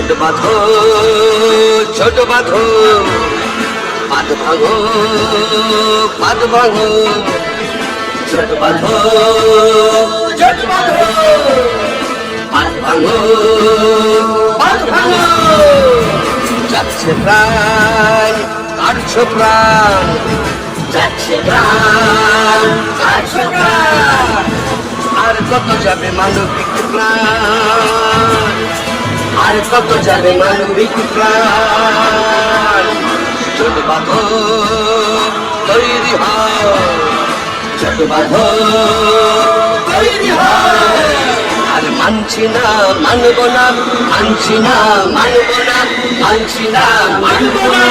ছোট বাঁধো ছোট বাঁধো, পাত ভাঙো পাত ভাঙো, ছোট বাঁধো ছোট বাঁধো, পাত ভাঙো পাত ভাঙো। যাচ্ছে প্রাণ কাটছো প্রাণ, যাচ্ছে প্রাণ কাটছো প্রাণ, আর কত যাবে মানবিক প্রাণ, আর কত যাবে মানবিক প্রাণ। ছোট বাঁধো তৈরি হও, ছোট বাঁধো তৈরি হও, আর মানছি না মানব না, মানছি না মানব না, মানছি না মানব না।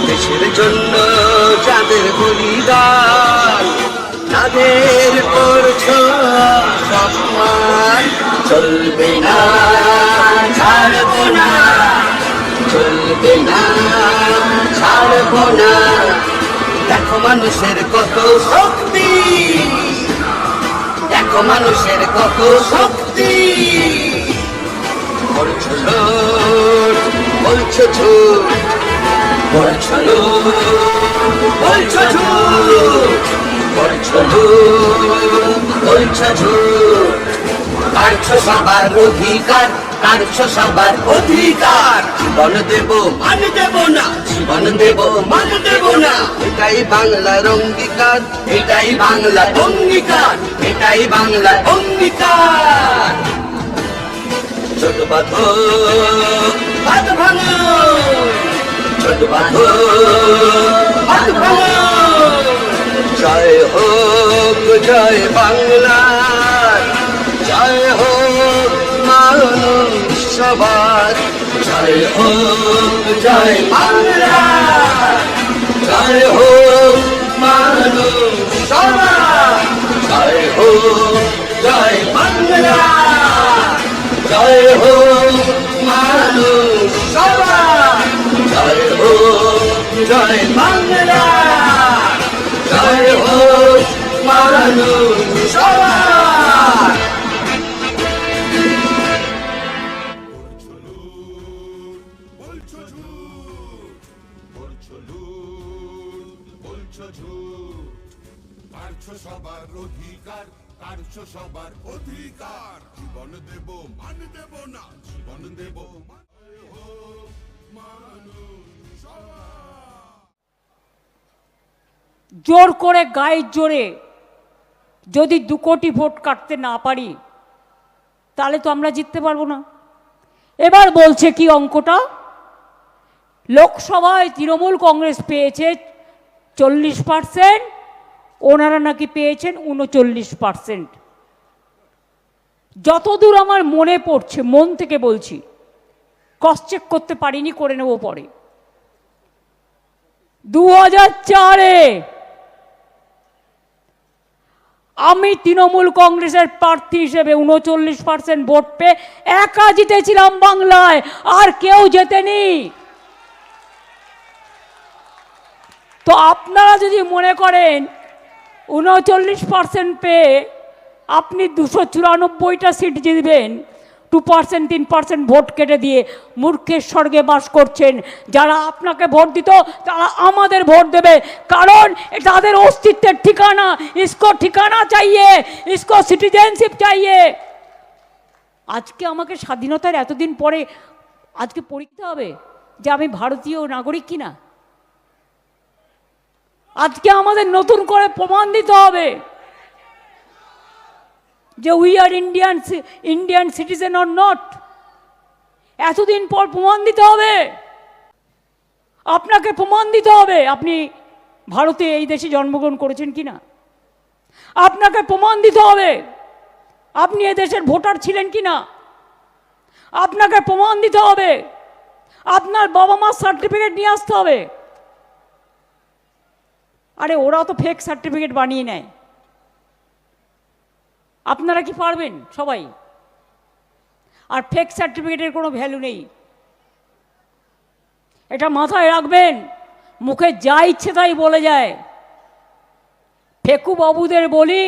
দেশের জন্য যাদের বলিদান, তাদের করছো সম্মান, চলবে না ছাড়বো না, চলবে না ছাড়বো না। দেখো মানুষের কত শক্তি, দেখো মানুষের কত শক্তি, বলছো ঝুট বলছো ঝুট, বলছো বলছো ঝুট, বলছো বলছো ঝুট। কাটছো সবার অধিকার, কাটছো সবার অধিকার, জীবন দেব মান দেব না, জীবন দেব মান দেব না। এটাই বাংলার অঙ্গীকার, এটাই বাংলার অঙ্গীকার, এটাই বাংলার অঙ্গীকার। ছোট বাঁধো পাত ভাঙো, ছোট বাঁধো পাত ভাঙো। জয় হোক জয় বাংলা, জয় হোক মানুষ সবার, জয় হোক জয় বাংলা, জয় হোক মানুষ সবার, জয় হোক জয় বাংলা, জয় হোক মানুষ সবার, জয় হোক জয় বাংলা, জয় হোক মানুষ সবার। কাটছো সবার অধিকার, কাটছো সবার অধিকার, জীবন দেব মান দেব না, জীবন দেব মানুষ। জোর করে গায়ের জোরে যদি 2 কোটি ভোট কাটতে না পারি, তাহলে তো আমরা জিততে পারবো না। এবার বলছে কি অঙ্কটা, লোকসভায় তৃণমূল কংগ্রেস পেয়েছে 40%, ওনারা নাকি পেয়েছেন 39%। যতদূর আমার মনে পড়ছে, মন থেকে বলছি, ক্রস চেক করতে পারিনি, করে নেব পরে। 2004-এ আমি তৃণমূল কংগ্রেসের প্রার্থী হিসেবে 39% ভোট পেয়ে একা জিতেছিলাম বাংলায়, আর কেউ জেতেনি। তো আপনারা যদি মনে করেন 39% পেয়ে আপনি 294টা সিট জিতবেন, 2% 3% ভোট কেটে দিয়ে মূর্খের স্বর্গে বাস করছেন। যারা আপনাকে ভোট দিত তারা আমাদের ভোট দেবে, কারণ তাদের অস্তিত্বের ঠিকানা, ইসকো ঠিকানা চাইয়ে, ইসকো সিটিজেনশিপ চাইয়ে। আজকে আমাকে স্বাধীনতার এতদিন পরে আজকে পরীক্ষা হবে যে আমি ভারতীয় নাগরিক কিনা। আজকে আমাদের নতুন করে প্রমাণ দিতে হবে যে we are Indian citizen or not. এতদিন পর প্রমাণ দিতে হবে, আপনাকে প্রমাণ দিতে হবে আপনি ভারতে এই দেশে জন্মগ্রহণ করেছেন কিনা। আপনাকে প্রমাণ দিতে হবে আপনি এ দেশের ভোটার ছিলেন কিনা। আপনাকে প্রমাণ দিতে হবে, আপনার বাবা মার সার্টিফিকেট নিয়ে আসতে হবে। আরে ওরা তো ফেক সার্টিফিকেট বানিয়ে নেয়, আপনারা কি পারবেন সবাই? আর ফেক সার্টিফিকেটের কোনো ভ্যালু নেই, এটা মাথায় রাখবেন। মুখে যা ইচ্ছে তাই বলে যায়। ফেকু বাবুদের বলি,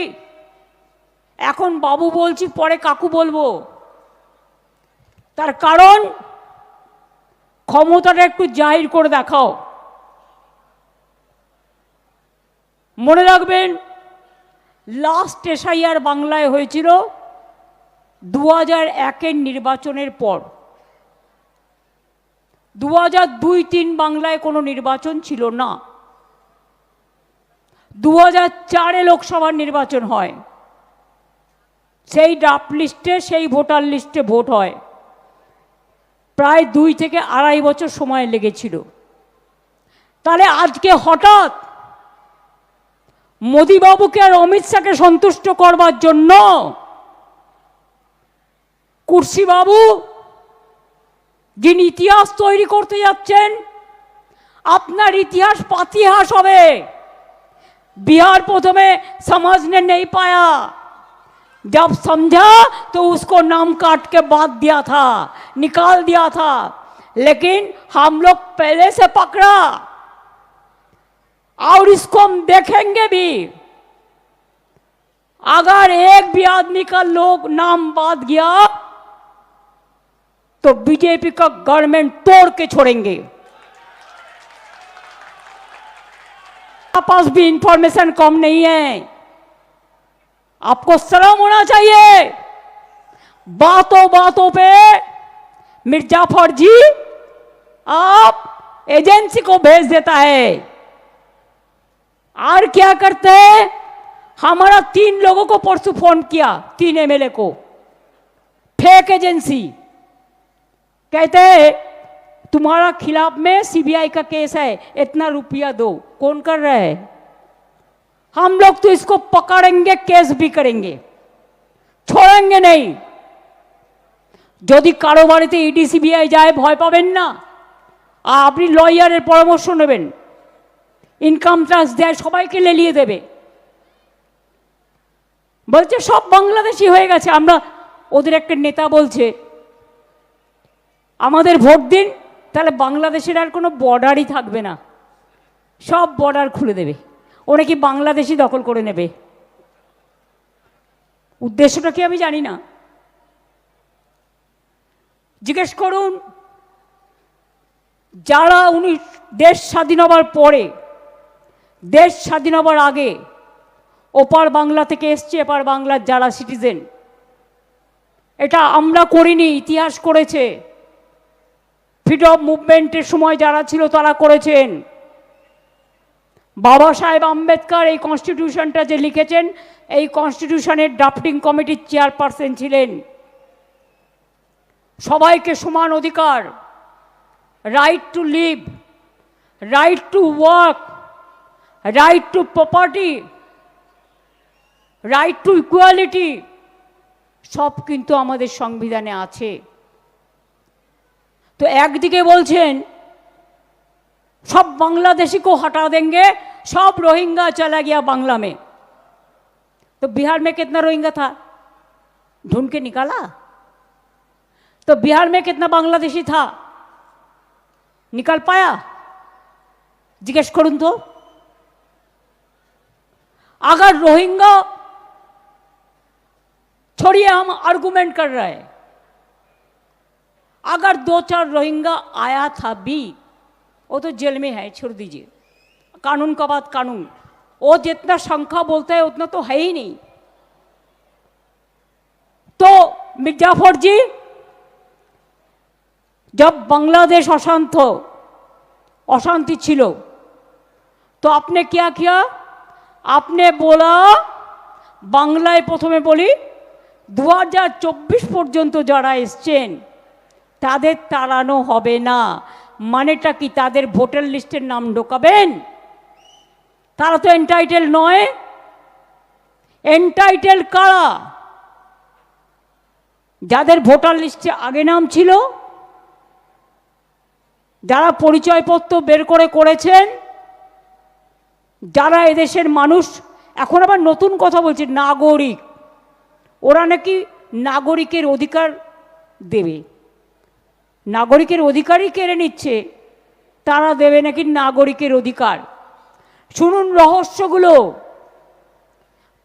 এখন বাবু বলছি, পরে কাকু বলবো। তার কারণ ক্ষমতাটা একটু জাহির করে দেখাও। মনে রাখবেন, লাস্ট এসআইআর বাংলায় হয়েছিল 2001-এর নির্বাচনের পর। 2002-03 বাংলায় কোনো নির্বাচন ছিল না। 2004-এ লোকসভার নির্বাচন হয়, সেই ড্রাফট লিস্টে, সেই ভোটার লিস্টে ভোট হয়। প্রায় 2 থেকে 2.5 বছর সময় লেগেছিল। তাহলে আজকে হঠাৎ মোদিবাবুকে আর অমিত শাহকে সন্তুষ্ট করবার জন্য কুর্সিবাবু যিনি ইতিহাস তৈরি করতে যাচ্ছেন, আপনার ইতিহাস পাতিহাস হবে। बिहार प्रथमे समझने नहीं पाया, जब समझा तो उसको नाम काट के बात दिया था, निकाल दिया था। लेकिन हम लोग पहले से पकड़ा और इसको हम देखेंगे भी। अगर एक भी आदमी का लोग नाम बात गया तो बीजेपी का गवर्नमेंट तोड़ के छोड़ेंगे। पास भी इंफॉर्मेशन कम नहीं है, आपको शर्म होना चाहिए। बातों बातों पे मिर्जाफर जी आप एजेंसी को भेज देता है। और क्या करते हैं, हमारा 3 लोगों को परसों फोन किया, 3 एमएलए को, फेक एजेंसी। कहते हैं तुम्हारा खिलाफ में सीबीआई का केस है, इतना रुपया दो। कौन कर रहा है? हम लोग तो इसको पकड़ेंगे, केस भी करेंगे, छोड़ेंगे नहीं। যদি কারো বাড়িতে ইডি সিবিআই যায় ভয় পাবেন না, আপনি লয়ারের পরামর্শ নেবেন। ইনকাম ট্যাক্স দেয়, সবাইকে লেলিয়ে দেবে। বলছে সব বাংলাদেশি হয়ে গেছে। আমরা ওদের একটা নেতা বলছে আমাদের ভোট দিন, তাহলে বাংলাদেশের আর কোনো বর্ডারই থাকবে না, সব বর্ডার খুলে দেবে। ও নাকি বাংলাদেশি দখল করে নেবে। উদ্দেশ্যটা কি আমি জানি না, জিজ্ঞেস করুন। যারা দেশ স্বাধীন হবার পরে, দেশ স্বাধীন হবার আগে ওপার বাংলা থেকে এসছে, এপার বাংলার যারা সিটিজেন, এটা আমরা করিনি, ইতিহাস করেছে। ফ্রিডম মুভমেন্টের সময় যারা ছিল তারা করেছেন। বাবা সাহেব আম্বেদকর এই কনস্টিটিউশনটা যে লিখেছেন, এই কনস্টিটিউশনের ড্রাফটিং কমিটির চেয়ারপারসন ছিলেন। সবাইকে সমান অধিকার, right to live, right to work, right to property, right to equality, সব কিন্তু আমাদের সংবিধানে আছে। तो একদিকে বলছেন सब बांग्लादेशी को हटा देंगे, सब रोहिंग्या चला गया बांग्ला में। तो बिहार में कितना रोहिंग्या था, ढूंढ के निकाला? तो बिहार में कितना बांग्लादेशी था, निकाल पाया? जिज्ञेस करूं तो। अगर रोहिंग्या छोड़िए, हम आर्गुमेंट कर रहे हैं, अगर 2-4 रोहिंग्या आया था भी, वो तो जेल में है, छोड़ दीजिए। कानून का बात कानून, वो जितना संख्या बोलता है उतना तो है ही नहीं। तो मिर्जाफर जी, जब बांग्लादेश अशांति छिलो, तो आपने क्या किया? आपने बोला, बांग्लाয় প্রথমে বলি 2024 পর্যন্ত যারা এসছেন তাদের তাড়ানো হবে না। মানেটা কি? তাদের ভোটার লিস্টের নাম ঢোকাবেন? তারা তো এন্টাইটেল নয়। এন্টাইটেল কারা? যাদের ভোটার লিস্টে আগে নাম ছিল, যারা পরিচয়পত্র বের করে করেছেন, যারা এদেশের মানুষ। এখন আবার নতুন কথা বলছে নাগরিক, ওরা নাকি নাগরিকের অধিকার দেবে। নাগরিকের অধিকারই কেড়ে নিচ্ছে, তারা দেবে নাকি নাগরিকের অধিকার। শুনুন রহস্যগুলো।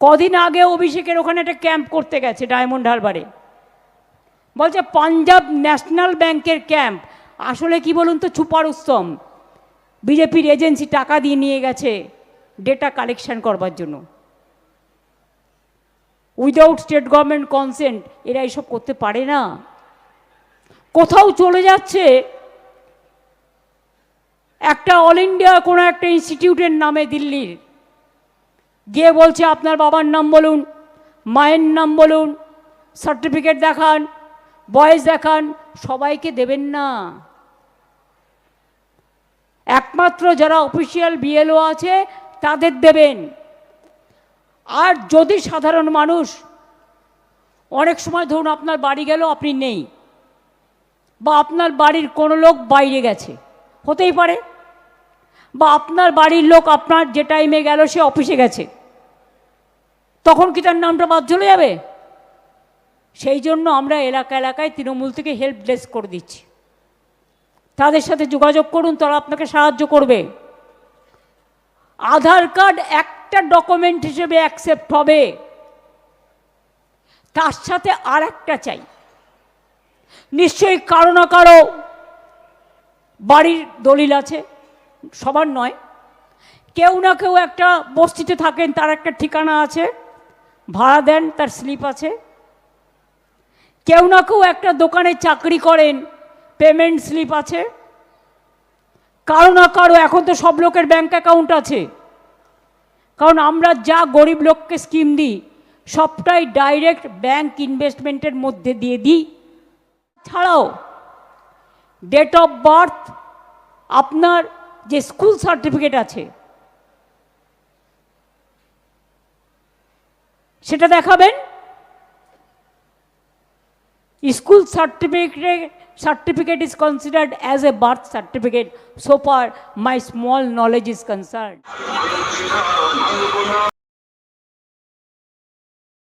কদিন আগে অভিষেকের ওখানে একটা ক্যাম্প করতে গেছে ডায়মন্ড হারবারে, বলছে পাঞ্জাব ন্যাশনাল ব্যাংকের ক্যাম্প। আসলে কি বলুন তো, ছুপার উত্তম। বিজেপির এজেন্সি টাকা দিয়ে নিয়ে গেছে ডেটা কালেকশন করবার জন্য। উইদাউট স্টেট গভর্নমেন্ট কনসেন্ট এরা এসব করতে পারে না। কোথাও চলে যাচ্ছে একটা অল ইন্ডিয়া কোনো একটা ইনস্টিটিউটের নামে দিল্লির, গিয়ে বলছে আপনার বাবার নাম বলুন, মায়ের নাম বলুন, সার্টিফিকেট দেখান, বয়স দেখান। সবাইকে দেবেন না, একমাত্র যারা অফিসিয়াল বিএলও আছে তাদের দেবেন। আর যদি সাধারণ মানুষ, অনেক সময় ধরুন আপনার বাড়ি গেল আপনি নেই, বা আপনার বাড়ির কোনো লোক বাইরে গেছে, হতেই পারে, বা আপনার বাড়ির লোক আপনার যে টাইমে গেল সে অফিসে গেছে, তখন কি তার নামটা বাদ চলে যাবে? সেই জন্য আমরা এলাকা এলাকায় তৃণমূল থেকে হেল্প ডেস্ক করে দিচ্ছি। তাদের সাথে যোগাযোগ করুন, তারা আপনাকে সাহায্য করবে। আধার কার্ড একটা ডকুমেন্ট হিসেবে অ্যাকসেপ্ট হবে, তার সাথে আর একটা চাই। নিশ্চয়ই কারো না কারো বাড়ির দলিল আছে, সবার নয়, কেউ না কেউ একটা বস্তিতে থাকেন, তার একটা ঠিকানা আছে, ভাড়া দেন, তার স্লিপ আছে। কেউ না কেউ একটা দোকানে চাকরি করেন, পেমেন্ট স্লিপ আছে। কারো না কারো, এখন তো সব লোকের ব্যাংক অ্যাকাউন্ট আছে, কারণ আমরা যা গরিব লোককে স্কিম দিই সবটাই ডাইরেক্ট ব্যাংক ইনভেস্টমেন্টের মধ্যে দিয়ে দিই। ছাড়াও ডেট অফ বার্থ, আপনার যে স্কুল সার্টিফিকেট আছে সেটা দেখাবেন। School certificate is considered as a birth certificate, so far my small knowledge is concerned.